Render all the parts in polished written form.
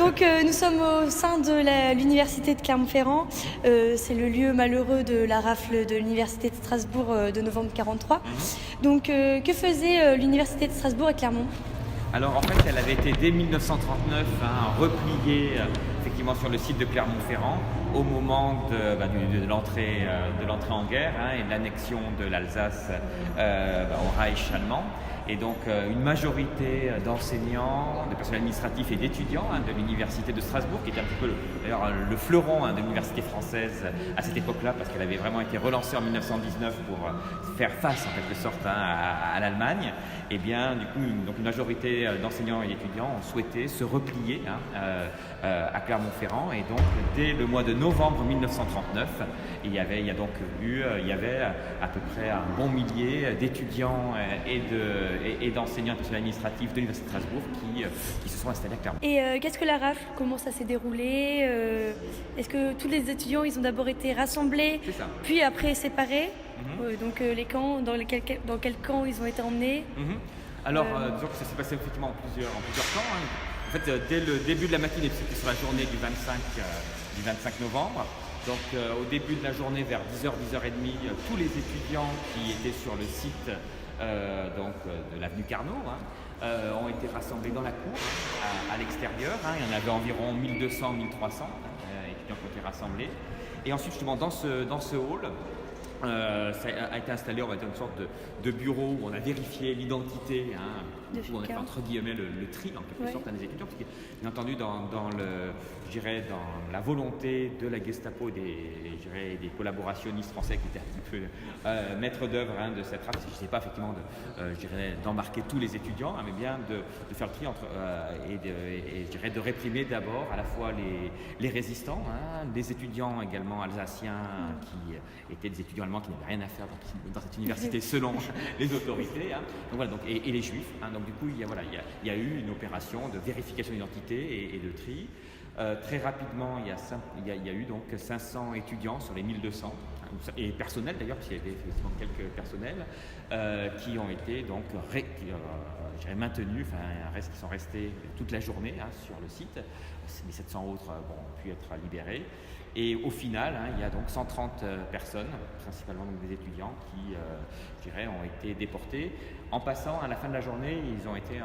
Donc nous sommes au sein de l'université de Clermont-Ferrand. C'est le lieu malheureux de la rafle de l'université de Strasbourg de novembre 1943. Donc que faisait l'université de Strasbourg à Clermont? Alors en fait, elle avait été dès 1939 repliée effectivement sur le site de Clermont-Ferrand au moment de l'entrée en guerre et de l'annexion de l'Alsace au Reich allemand. Et donc une majorité d'enseignants, de personnel administratif et d'étudiants de l'université de Strasbourg, qui était un petit peu le fleuron de l'université française à cette époque-là, parce qu'elle avait vraiment été relancée en 1919 pour faire face en quelque sorte à l'Allemagne. Et bien du coup, une majorité d'enseignants et d'étudiants ont souhaité se replier à Clermont-Ferrand. Et donc dès le mois de novembre 1939, il y avait à peu près un bon millier d'étudiants et d'enseignants administratifs de l'université de Strasbourg qui se sont installés à Clermont. Et qu'est-ce que la rafle? Comment ça s'est déroulé? Est-ce que tous les étudiants ils ont d'abord été rassemblés, puis après séparés? Donc les camps, dans quel camp ils ont été emmenés? Alors disons que ça s'est passé effectivement en plusieurs camps. En fait, dès le début de la matinée, c'était sur la journée du 25 novembre. Donc au début de la journée, vers 10h, 10h30, tous les étudiants qui étaient sur le site de l'avenue Carnot ont été rassemblés dans la cour, à l'extérieur. Il y en avait environ 1200, 1300 étudiants qui ont été rassemblés. Et ensuite, justement, dans ce hall, ça a été installé, on va dire, une sorte de bureau où on a vérifié l'identité. On a fait entre guillemets le tri en quelque sorte des étudiants, parce que bien entendu dans la volonté de la Gestapo des collaborationnistes français qui étaient un petit peu maîtres d'œuvre de cette rafle, je ne sais pas effectivement d'embarquer tous les étudiants, mais bien de faire le tri entre de réprimer d'abord à la fois les résistants, des étudiants également alsaciens qui étaient des étudiants allemands qui n'avaient rien à faire dans cette université selon les autorités, donc voilà, et les juifs. Donc du coup, il y a eu une opération de vérification d'identité et de tri. Très rapidement, il y a eu donc 500 étudiants sur les 1200, et personnels d'ailleurs, puisqu'il y avait effectivement quelques personnels qui ont été donc maintenus, qui sont restés toute la journée sur le site. Les 700 autres ont pu être libérés. Et au final, il y a donc 130 personnes, principalement donc des étudiants, qui ont été déportés. En passant, à la fin de la journée, ils ont été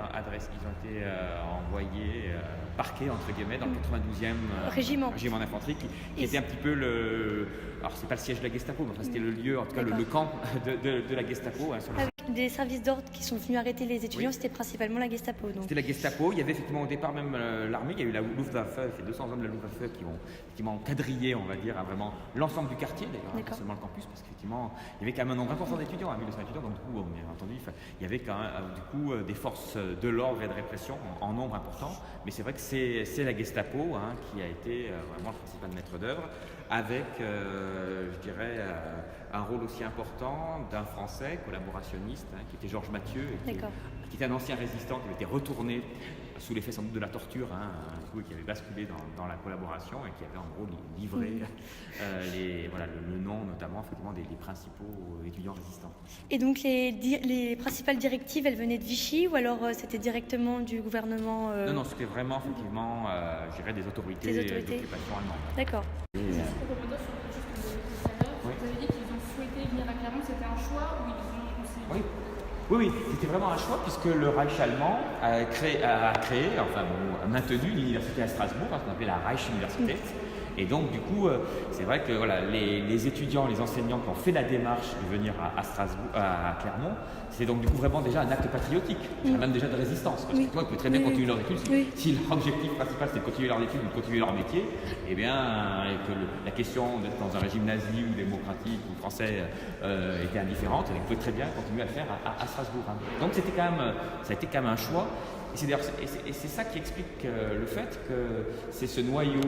envoyés, parqués entre guillemets, dans le 92e régiment d'infanterie, qui était un petit peu alors c'est pas le siège de la Gestapo, mais c'était le lieu, en tout cas le camp de la Gestapo. Des services d'ordre qui sont venus arrêter les étudiants, c'était principalement la Gestapo. C'était la Gestapo. Il y avait effectivement au départ même l'armée. Il y a eu la Luftwaffe, il y a 200 hommes de la Luftwaffe qui ont effectivement quadrillé, on va dire, vraiment l'ensemble du quartier, d'ailleurs, pas seulement le campus, parce qu'effectivement, il y avait quand même un nombre important d'étudiants, 1200 étudiants, donc du coup, bien entendu, il y avait quand même des forces de l'ordre et de répression en nombre important. Mais c'est vrai que c'est la Gestapo qui a été vraiment le principal maître d'œuvre, avec, un rôle aussi important d'un Français collaborationniste qui était Georges Mathieu, qui était un ancien résistant qui avait été retourné sous l'effet sans doute de la torture, qui avait basculé dans la collaboration et qui avait en gros livré le nom notamment effectivement des principaux étudiants résistants. Et donc les principales directives, elles venaient de Vichy ou alors c'était directement du gouvernement Non, c'était vraiment effectivement des autorités d'occupation allemande. D'accord. Vous avez dit qu'ils ont souhaité venir à Clermont, c'était un choix ou ils ont aussi... Oui, c'était vraiment un choix puisque le Reich allemand a maintenu l'université à Strasbourg, ce qu'on appelait la Reich-Université. Et donc du coup, c'est vrai que les étudiants, les enseignants qui ont fait la démarche de venir à Strasbourg, à Clermont, c'est donc du coup vraiment déjà un acte patriotique, même déjà de résistance. Parce que ils peuvent très bien continuer leurs études. Si leur objectif principal c'est de continuer leurs études ou de continuer leur métier, et que la question d'être dans un régime nazi ou démocratique ou français était indifférente, ils pouvaient très bien continuer à le faire à Strasbourg. Donc ça a été quand même un choix. Et c'est ça qui explique le fait que c'est ce noyau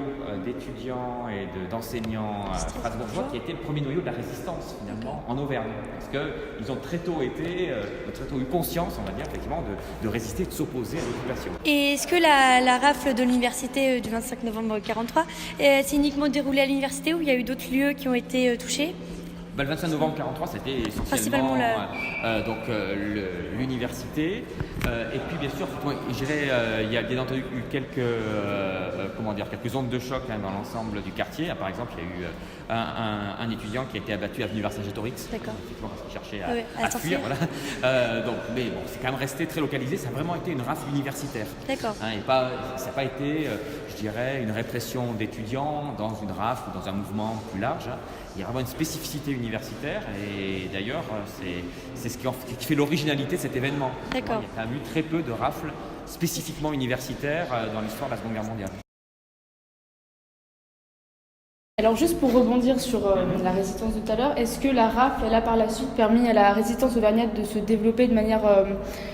d'étudiants et d'enseignants strasbourgeois qui a été le premier noyau de la résistance finalement en Auvergne. Parce qu'ils ont très tôt eu conscience, on va dire, effectivement, de résister, de s'opposer à l'occupation. Et est-ce que la rafle de l'université du 25 novembre 1943 s'est uniquement déroulée à l'université ou il y a eu d'autres lieux qui ont été touchés? Le 25 novembre 1943, c'était Principalement essentiellement l'université. Et puis, bien sûr, je dirais, il y a bien entendu eu quelques ondes de choc dans l'ensemble du quartier. Par exemple, il y a eu un étudiant qui a été abattu à l'université Vercingétorix. D'accord. Effectivement, parce qu'il cherchait à à fuir. Voilà. Mais bon, c'est quand même resté très localisé. Ça a vraiment été une rafle universitaire. D'accord. Et ça n'a pas été, je dirais, une répression d'étudiants dans une rafle ou dans un mouvement plus large. Il y a vraiment une spécificité universitaire et d'ailleurs, c'est ce qui fait l'originalité de cet événement. D'accord. Il y a quand même eu très peu de rafles spécifiquement universitaires dans l'histoire de la Seconde Guerre mondiale. Alors juste pour rebondir sur la résistance de tout à l'heure, est-ce que la rafle elle a par la suite permis à la résistance auvergnate de se développer de manière